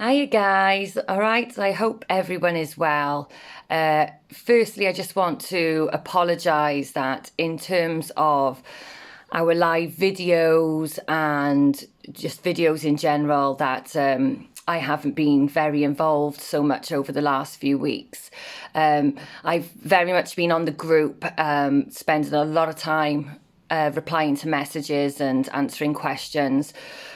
Hiya guys, all right, I hope everyone is well. Firstly, I just want to apologise that in terms of our live videos and just videos in general, that I haven't been very involved so much over the last few weeks. I've very much been on the group, spending a lot of time replying to messages and answering questions.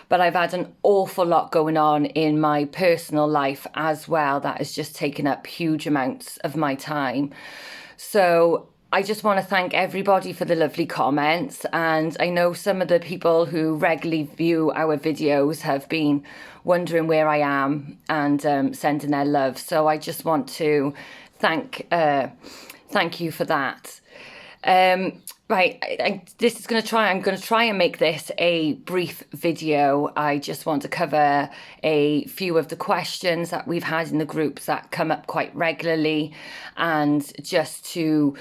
But I've had an awful lot going on in my personal life as well that has just taken up huge amounts of my time. So I just want to thank everybody for the lovely comments. And I know some of the people who regularly view our videos have been wondering where I am and sending their love. So I just want to thank you for that. Right, I'm going to try and make this a brief video. I just want to cover a few of the questions that we've had in the groups that come up quite regularly, and just to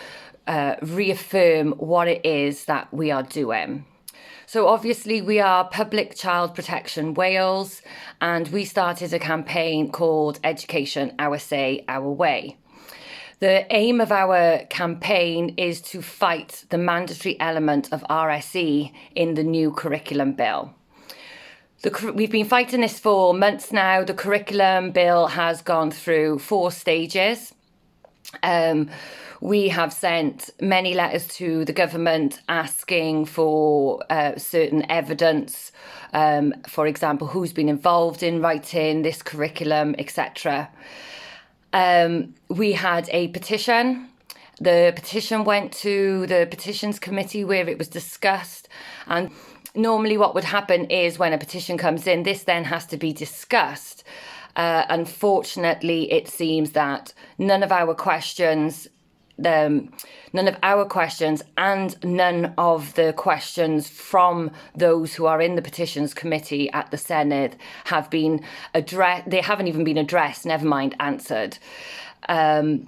reaffirm what it is that we are doing. So obviously we are Public Child Protection Wales, and we started a campaign called Education Our Say, Our Way. The aim of our campaign is to fight the mandatory element of RSE in the new curriculum bill. We've been fighting this for months now. The curriculum bill has gone through 4 stages. We have sent many letters to the government asking for certain evidence, for example, who's been involved in writing this curriculum, etc. We had a petition. The petition went to the petitions committee where it was discussed. And normally what would happen is when a petition comes in, this then has to be discussed. Unfortunately, it seems that none of our questions and none of the questions from those who are in the petitions committee at the Senedd have been addressed. They haven't even been addressed, never mind answered. So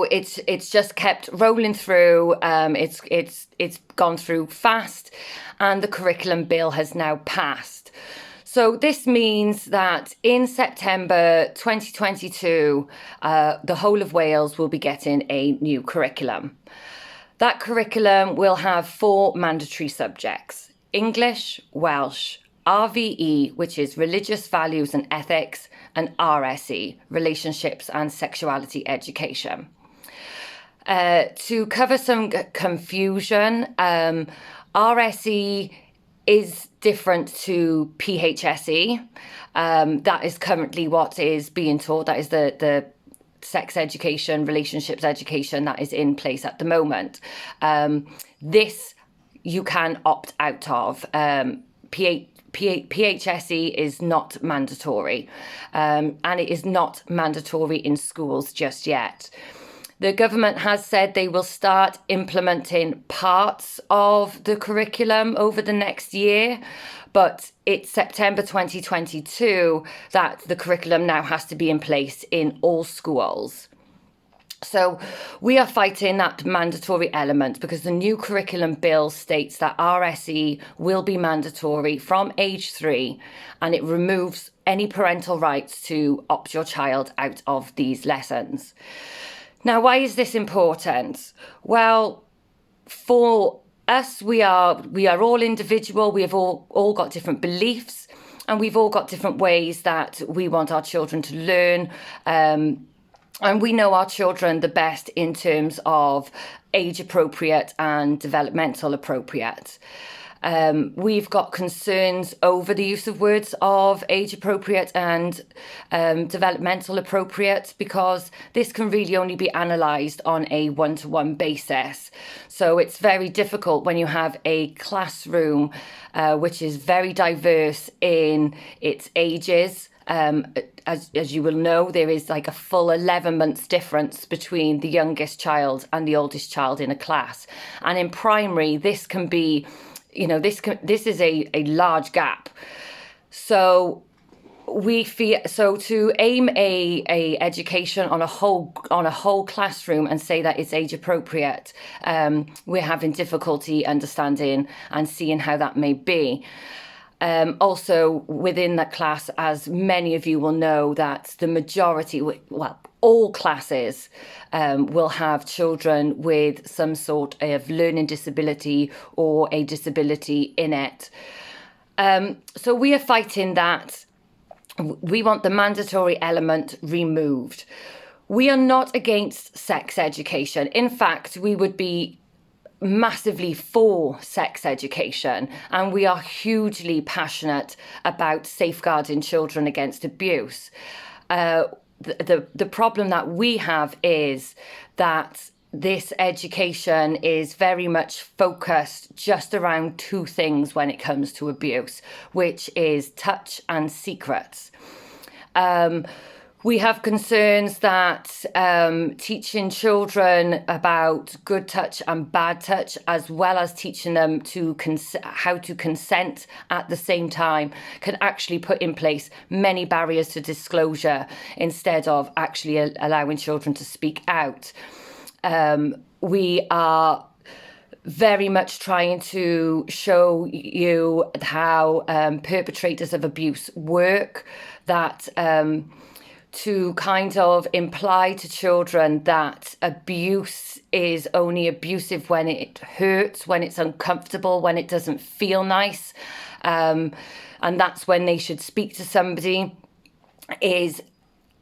it's just kept rolling through. It's gone through fast, and the curriculum bill has now passed. So this means that in September 2022, the whole of Wales will be getting a new curriculum. That curriculum will have 4 mandatory subjects: English, Welsh, RVE, which is Religious Values and Ethics, and RSE, Relationships and Sexuality Education. To cover some confusion, RSE is different to PHSE. That is currently what is being taught. That is the sex education, relationships education that is in place at the moment. This you can opt out of. PHSE is not mandatory, and it is not mandatory in schools just yet. The government has said they will start implementing parts of the curriculum over the next year, but it's September 2022 that the curriculum now has to be in place in all schools. So we are fighting that mandatory element because the new curriculum bill states that RSE will be mandatory from age 3, and it removes any parental rights to opt your child out of these lessons. Now, why is this important? Well, for us, we are all individual. We have all got different beliefs, and we've all got different ways that we want our children to learn. And we know our children the best in terms of age appropriate and developmental appropriate. We've got concerns over the use of words of age appropriate and developmental appropriate, because this can really only be analysed on a one-to-one basis. So it's very difficult when you have a classroom which is very diverse in its ages. As you will know, there is like a full 11 months difference between the youngest child and the oldest child in a class. And in primary, this can be, this is a large gap. So to aim a education on a whole classroom and say that it's age appropriate, we're having difficulty understanding and seeing how that may be. Also within that class, as many of you will know, that the majority, well, all classes will have children with some sort of learning disability or a disability in it. So we are fighting that. We want the mandatory element removed. We are not against sex education. In fact, we would be massively for sex education, and we are hugely passionate about safeguarding children against abuse. The problem that we have is that this education is very much focused just around two things when it comes to abuse, which is touch and secrets. We have concerns that teaching children about good touch and bad touch, as well as teaching them to how to consent at the same time, can actually put in place many barriers to disclosure instead of actually allowing children to speak out. We are very much trying to show you how perpetrators of abuse work, that to kind of imply to children that abuse is only abusive when it hurts, when it's uncomfortable, when it doesn't feel nice, and that's when they should speak to somebody, is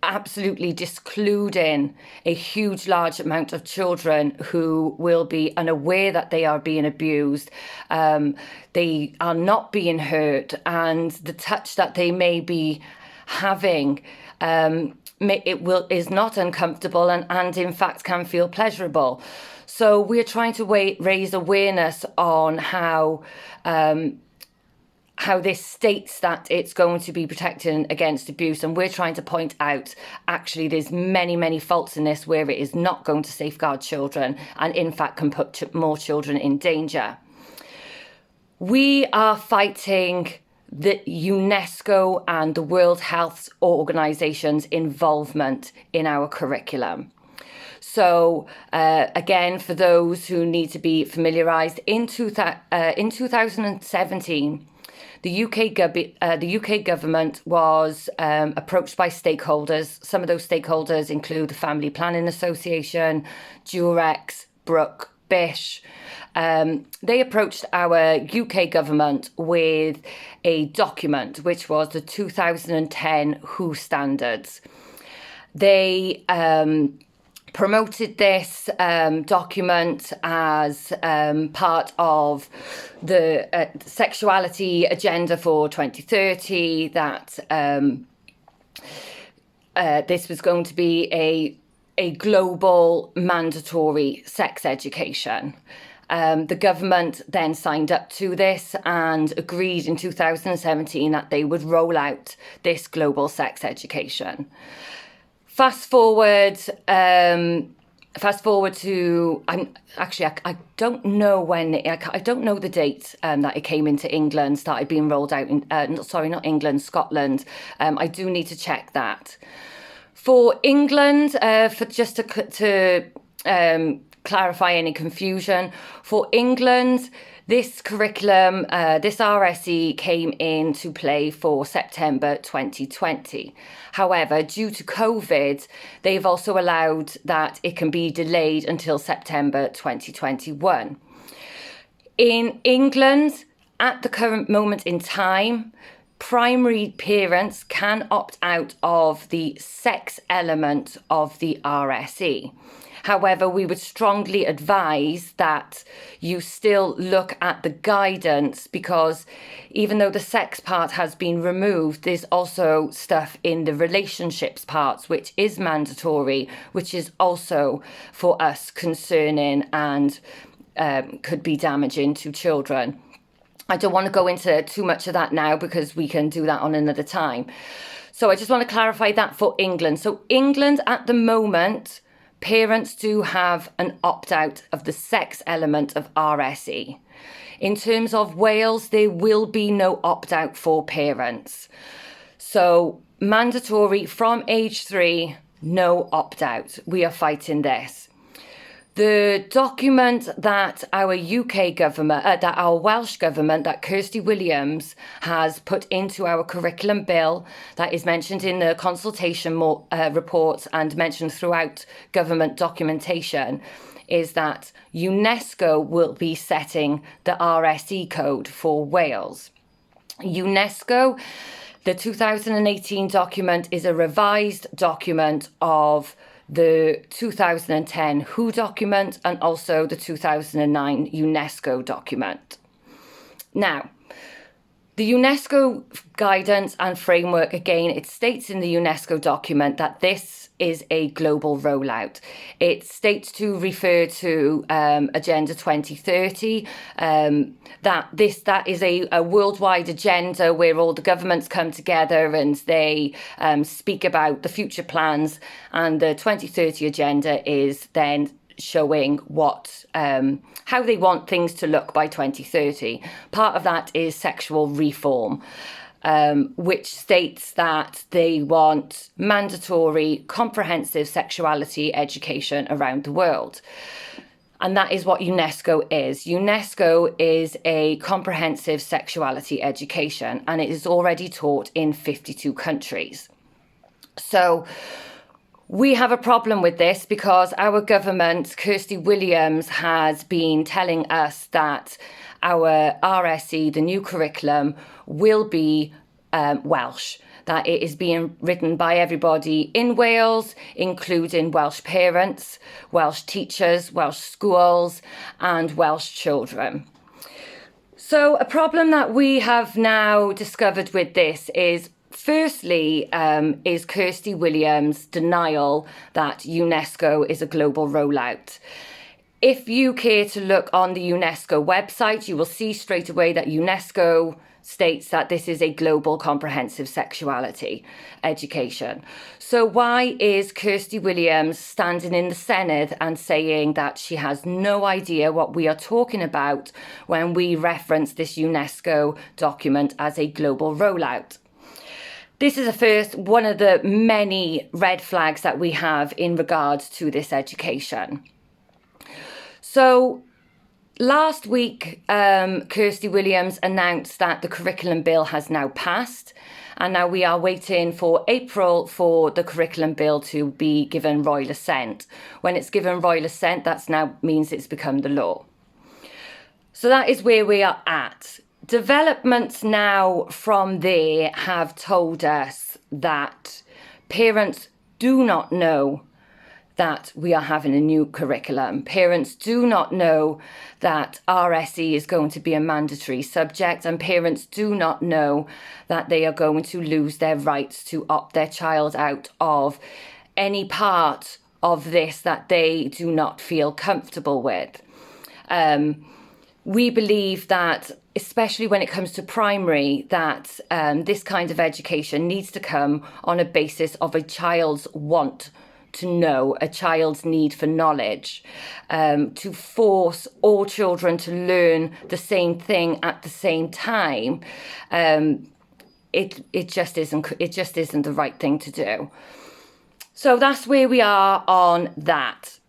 absolutely discluding a large amount of children who will be unaware that they are being abused. They are not being hurt, and the touch that they may be having is not uncomfortable and in fact can feel pleasurable. So we're trying to raise awareness on how this states that it's going to be protecting against abuse, and we're trying to point out actually there's many faults in this where it is not going to safeguard children and in fact can put more children in danger. We are fighting the UNESCO and the World Health Organization's involvement in our curriculum. So again, for those who need to be familiarised, in 2017, the UK government was approached by stakeholders. Some of those stakeholders include the Family Planning Association, Durex, Brooke, Bish. They approached our UK government with a document, which was the 2010 WHO standards. They promoted this document as part of the sexuality agenda for 2030, that this was going to be a global mandatory sex education. The government then signed up to this and agreed in 2017 that they would roll out this global sex education. Fast forward to I don't know when I don't know the date that it came into England, started being rolled out in not England, Scotland. I do need to check that. For England, for just to clarify any confusion, for England, this curriculum, this RSE came into play for September 2020. However, due to COVID, they've also allowed that it can be delayed until September 2021. In England, at the current moment in time, primary parents can opt out of the sex element of the RSE. However, we would strongly advise that you still look at the guidance, because even though the sex part has been removed, there's also stuff in the relationships parts, which is mandatory, which is also for us concerning and could be damaging to children. I don't want to go into too much of that now because we can do that on another time. So I just want to clarify that for England. So England at the moment, parents do have an opt-out of the sex element of RSE. In terms of Wales, there will be no opt-out for parents. So mandatory from age 3, no opt-out. We are fighting this. The document that our UK government, that our Welsh government, that Kirsty Williams has put into our curriculum bill, that is mentioned in the consultation reports and mentioned throughout government documentation, is that UNESCO will be setting the RSE code for Wales. UNESCO, the 2018 document, is a revised document of the 2010 WHO document and also the 2009 UNESCO document. Now, the UNESCO guidance and framework, again, it states in the UNESCO document that this is a global rollout. It states to refer to Agenda 2030, that is a worldwide agenda where all the governments come together and they speak about the future plans, and the 2030 agenda is then showing what how they want things to look by 2030. Part of that is sexual reform, which states that they want mandatory, comprehensive sexuality education around the world. And that is what UNESCO is. UNESCO is a comprehensive sexuality education, and it is already taught in 52 countries. So we have a problem with this because our government, Kirsty Williams, has been telling us that our RSE, the new curriculum, will be Welsh, that it is being written by everybody in Wales, including Welsh parents, Welsh teachers, Welsh schools, and Welsh children. So a problem that we have now discovered with this is, firstly, is Kirsty Williams' denial that UNESCO is a global rollout. If you care to look on the UNESCO website, you will see straight away that UNESCO states that this is a global comprehensive sexuality education. So why is Kirsty Williams standing in the Senedd and saying that she has no idea what we are talking about when we reference this UNESCO document as a global rollout? This is one of the many red flags that we have in regards to this education. So last week, Kirsty Williams announced that the curriculum bill has now passed, and now we are waiting for April for the curriculum bill to be given royal assent. When it's given royal assent, that now means it's become the law. So that is where we are at. Developments now from there have told us that parents do not know that we are having a new curriculum. Parents do not know that RSE is going to be a mandatory subject, and parents do not know that they are going to lose their rights to opt their child out of any part of this that they do not feel comfortable with. We believe that, especially when it comes to primary, that this kind of education needs to come on a basis of a child's want to know, a child's need for knowledge. To force all children to learn the same thing at the same time, it just isn't the right thing to do. So that's where we are on that.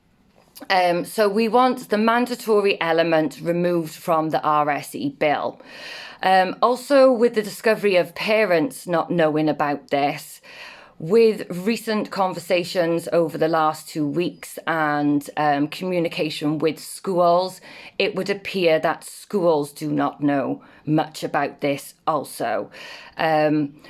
So we want the mandatory element removed from the RSE bill. Also, with the discovery of parents not knowing about this, with recent conversations over the last 2 weeks and communication with schools, it would appear that schools do not know much about this also.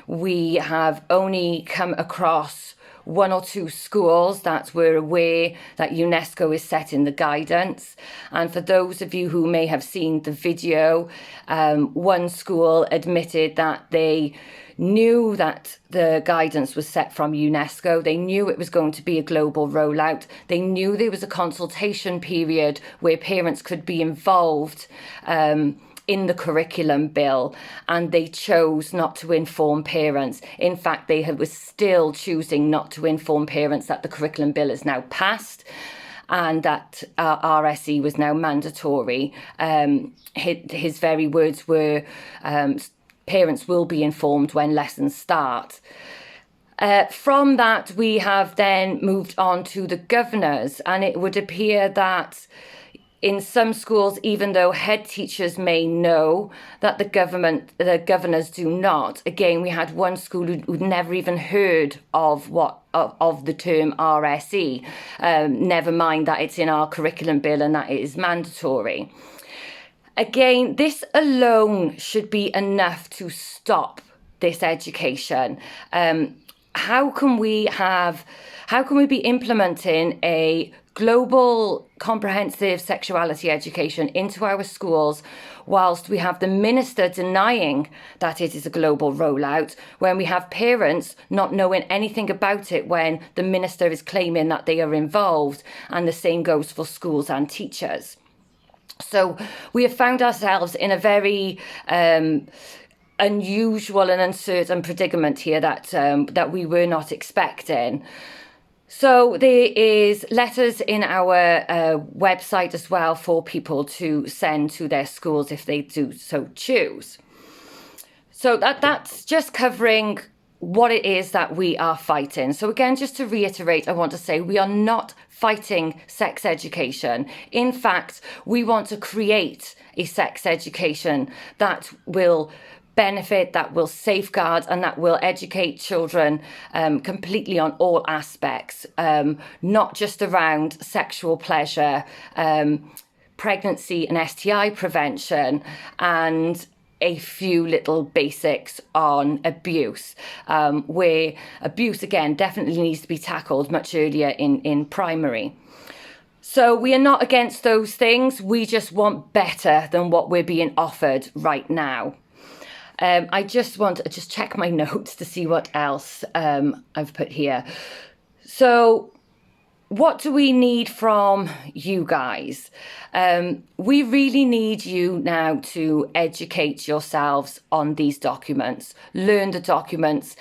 We have only come across 1 or 2 schools that were aware that UNESCO is setting the guidance. And for those of you who may have seen the video, one school admitted that they knew that the guidance was set from UNESCO. They knew it was going to be a global rollout. They knew there was a consultation period where parents could be involved in the curriculum bill, and they chose not to inform parents. In fact, they were still choosing not to inform parents that the curriculum bill is now passed and that RSE was now mandatory. His very words were, parents will be informed when lessons start. From that, we have then moved on to the governors, and it would appear that in some schools, even though head teachers may know that the governors do not. Again, we had one school who'd never even heard of the term RSE. Never mind that it's in our curriculum bill and that it is mandatory. Again, this alone should be enough to stop this education. How can we be implementing a global comprehensive sexuality education into our schools whilst we have the minister denying that it is a global rollout, when we have parents not knowing anything about it when the minister is claiming that they are involved, and the same goes for schools and teachers. So we have found ourselves in a very unusual and uncertain predicament here that we were not expecting. So there is letters in our website as well for people to send to their schools if they do so choose. So that's just covering what it is that we are fighting. So again, just to reiterate, I want to say we are not fighting sex education. In fact, we want to create a sex education that will benefit, that will safeguard, and that will educate children completely on all aspects, not just around sexual pleasure, pregnancy and STI prevention, and a few little basics on abuse, where abuse, again, definitely needs to be tackled much earlier in primary. So we are not against those things. We just want better than what we're being offered right now. I just want to check my notes to see what else I've put here. So what do we need from you guys? We really need you now to educate yourselves on these documents, learn the documents,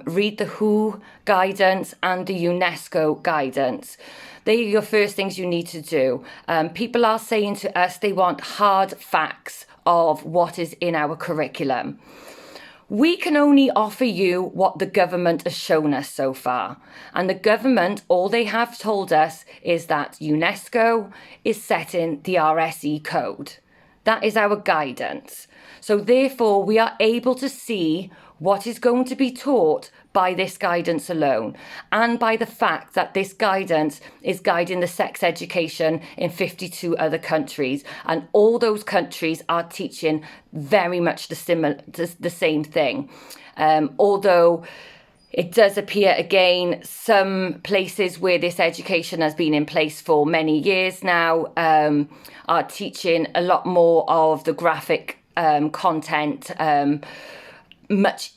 read the WHO guidance and the UNESCO guidance. They are your first things you need to do. People are saying to us they want hard facts of what is in our curriculum. We can only offer you what the government has shown us so far. And the government, all they have told us is that UNESCO is setting the RSE code. That is our guidance. So therefore, we are able to see what is going to be taught by this guidance alone, and by the fact that this guidance is guiding the sex education in 52 other countries, and all those countries are teaching very much the same thing. Although it does appear, again, some places where this education has been in place for many years now are teaching a lot more of the graphic content, much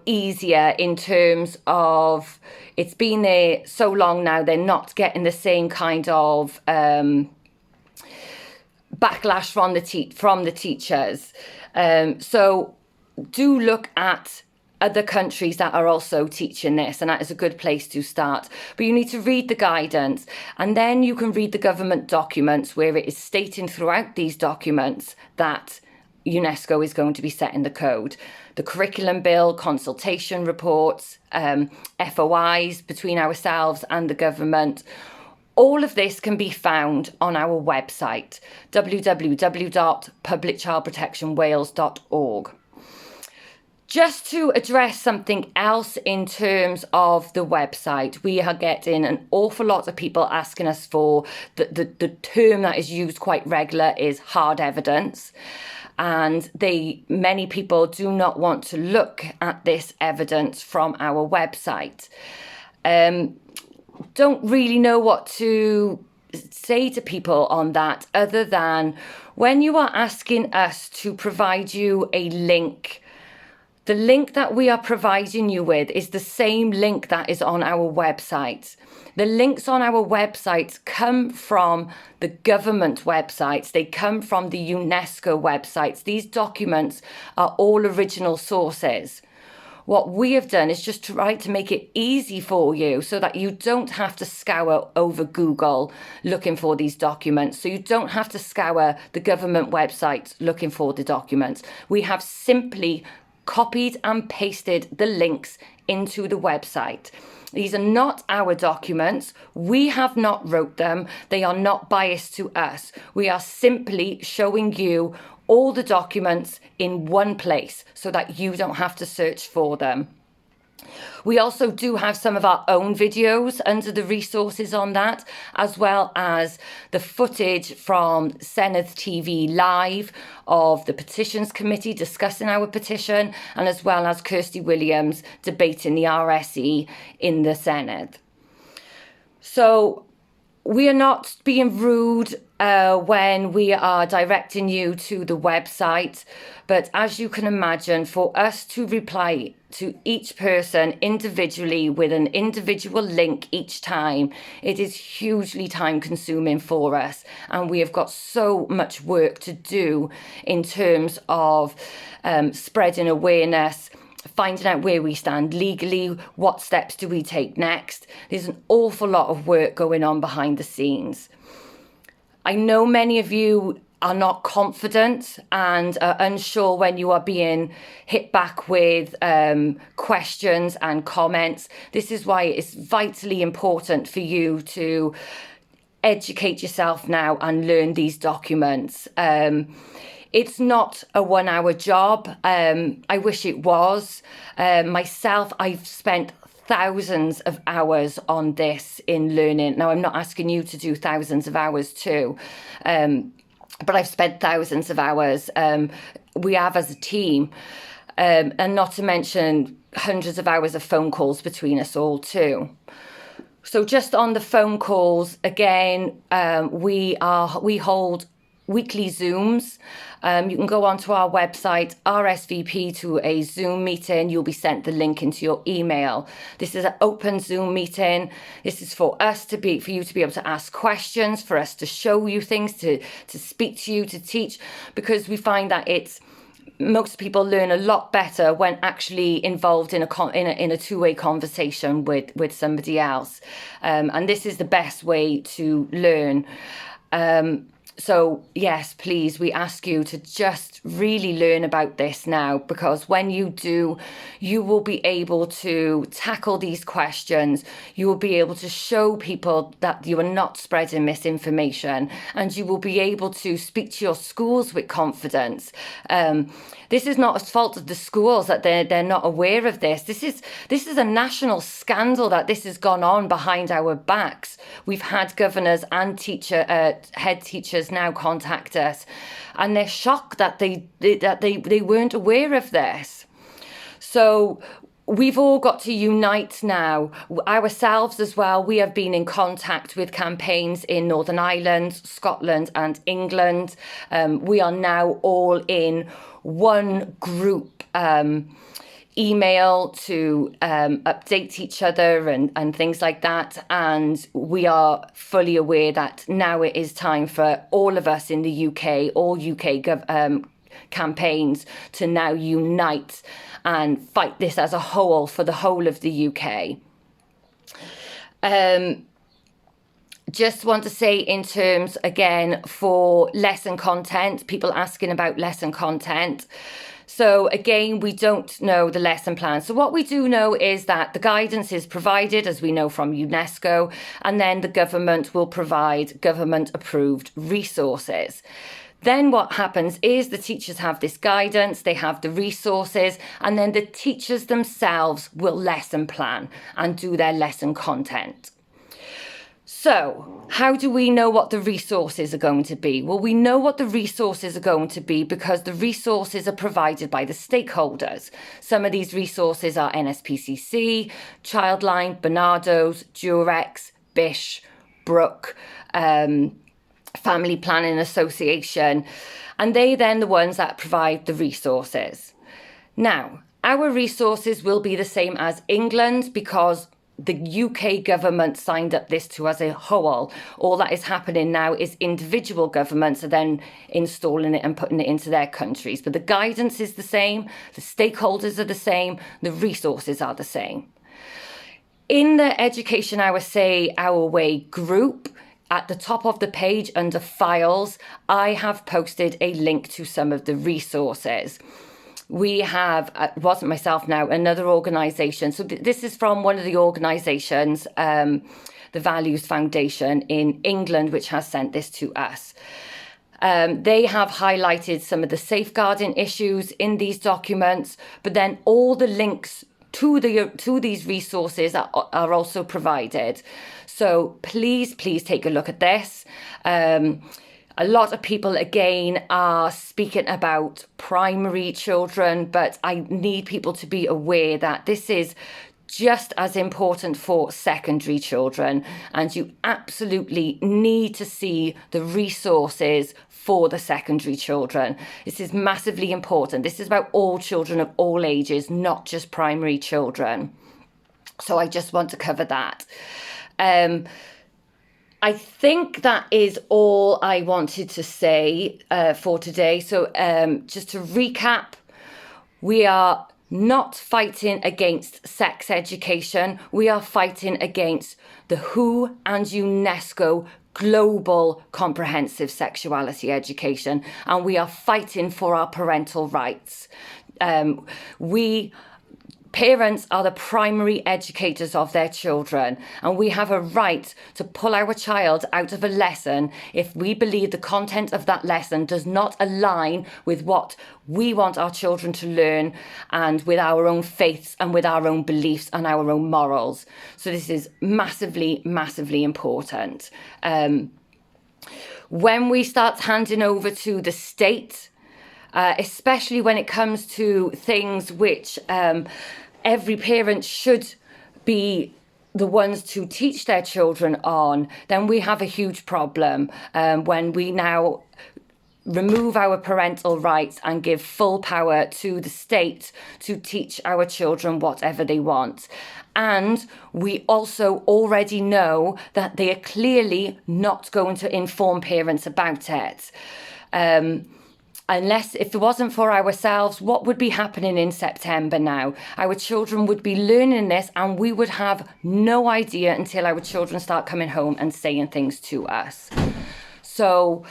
easier in terms of it's been there so long now, they're not getting the same kind of backlash from the teachers. So do look at other countries that are also teaching this, and that is a good place to start. But you need to read the guidance, and then you can read the government documents where it is stating throughout these documents that UNESCO is going to be setting the code. The curriculum bill, consultation reports, FOIs between ourselves and the government. All of this can be found on our website, www.publicchildprotectionwales.org. Just to address something else in terms of the website, we are getting an awful lot of people asking us for the term that is used quite regular is hard evidence. And many people do not want to look at this evidence from our website. Don't really know what to say to people on that, other than when you are asking us to provide you a link, the link that we are providing you with is the same link that is on our website. The links on our websites come from the government websites. They come from the UNESCO websites. These documents are all original sources. What we have done is just try to make it easy for you so that you don't have to scour over Google looking for these documents. So you don't have to scour the government websites looking for the documents. We have simply copied and pasted the links into the website. These are not our documents. We have not wrote them. They are not biased to us. We are simply showing you all the documents in one place so that you don't have to search for them. We also do have some of our own videos under the resources on that, as well as the footage from Senedd TV Live of the Petitions Committee discussing our petition, and as well as Kirsty Williams debating the RSE in the Senedd. So we are not being rude when we are directing you to the website, but as you can imagine, for us to reply to each person individually with an individual link each time, it is hugely time consuming for us, and we have got so much work to do in terms of spreading awareness, finding out where we stand legally, what steps do we take next. There's an awful lot of work going on behind the scenes. I know many of you are not confident and are unsure when you are being hit back with questions and comments. This is why it's vitally important for you to educate yourself now and learn these documents. It's not a 1 hour job. I wish it was. Myself, I've spent thousands of hours on this in learning. Now, I'm not asking you to do thousands of hours too, but I've spent thousands of hours. We have as a team, and not to mention hundreds of hours of phone calls between us all too. So just on the phone calls, again, we hold weekly Zooms. You can go onto our website, RSVP to a Zoom meeting. You'll be sent the link into your email. This is an open Zoom meeting. This is for you to be able to ask questions, for us to show you things, to speak to you, to teach, because we find that most people learn a lot better when actually involved in a two-way conversation with somebody else, and this is the best way to learn. So yes, please, we ask you to just really learn about this now, because when you do, you will be able to tackle these questions. You will be able to show people that you are not spreading misinformation, and you will be able to speak to your schools with confidence. This is not a fault of the schools that they're not aware of this. This is a national scandal that this has gone on behind our backs. We've had governors and head teachers now contact us, and they're shocked that they weren't aware of this. So we've all got to unite now, ourselves as well. We have been in contact with campaigns in Northern Ireland, Scotland and England. We are now all in one group email to update each other and things like that. And we are fully aware that now it is time for all of us in the UK, all UK campaigns, to now unite and fight this as a whole for the whole of the UK. Just want to say, in terms, again, for lesson content, people asking about lesson content. So again, we don't know the lesson plan. So what we do know is that the guidance is provided, as we know, from UNESCO, and then the government will provide government approved resources. Then what happens is the teachers have this guidance, they have the resources, and then the teachers themselves will lesson plan and do their lesson content. So how do we know what the resources are going to be? Well, we know what the resources are going to be because the resources are provided by the stakeholders. Some of these resources are NSPCC, Childline, Barnardo's, Durex, Bish, Brook, Family Planning Association, and they then the ones that provide the resources. Now, our resources will be the same as England because the UK government signed up this to as a whole. All that is happening now is individual governments are then installing it and putting it into their countries. But the guidance is the same, the stakeholders are the same, the resources are the same. In the Education Our Say, Our Way group, at the top of the page under files, I have posted a link to some of the resources. we have, it wasn't myself now, another organisation. So this is from one of the organisations, the Values Foundation in England, which has sent this to us. They have highlighted some of the safeguarding issues in these documents, but then all the links to these resources are also provided. So please take a look at this. A lot of people, again, are speaking about primary children, but I need people to be aware that this is just as important for secondary children, and you absolutely need to see the resources for the secondary children. This is massively important. This is about all children of all ages, not just primary children. So I just want to cover that. I think that is all I wanted to say for today. So just to recap, we are not fighting against sex education. We are fighting against the WHO and UNESCO global comprehensive sexuality education, and we are fighting for our parental rights. Parents are the primary educators of their children, and we have a right to pull our child out of a lesson if we believe the content of that lesson does not align with what we want our children to learn, and with our own faiths and with our own beliefs and our own morals. So this is massively, massively important. When we start handing over to the state, especially when it comes to things which every parent should be the ones to teach their children on, then we have a huge problem when we now remove our parental rights and give full power to the state to teach our children whatever they want. And we also already know that they are clearly not going to inform parents about it. Unless, if it wasn't for ourselves, what would be happening in September now? Our children would be learning this, and we would have no idea until our children start coming home and saying things to us. So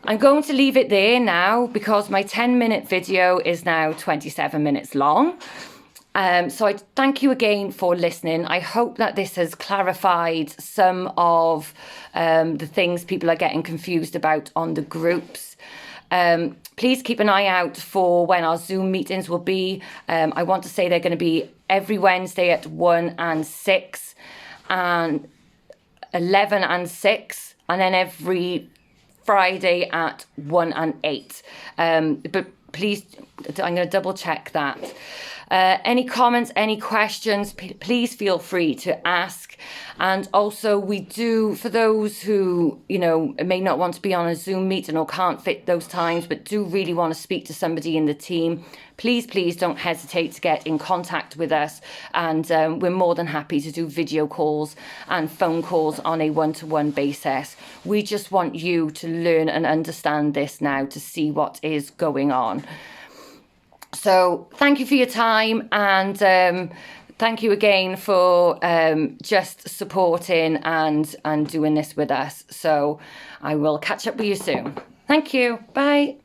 I'm going to leave it there now, because my 10-minute video is now 27 minutes long. So I thank you again for listening. I hope that this has clarified some of the things people are getting confused about on the groups. Please keep an eye out for when our Zoom meetings will be. I want to say they're going to be every Wednesday at 1 and 6, and 11 and 6, and then every Friday at 1 and 8. But please, I'm going to double check that. Any comments, any questions, please feel free to ask. And also, we do, for those who, may not want to be on a Zoom meeting or can't fit those times, but do really want to speak to somebody in the team, please don't hesitate to get in contact with us. And we're more than happy to do video calls and phone calls on a one-to-one basis. We just want you to learn and understand this now, to see what is going on. So thank you for your time, and thank you again for just supporting and doing this with us. So I will catch up with you soon. Thank you. Bye.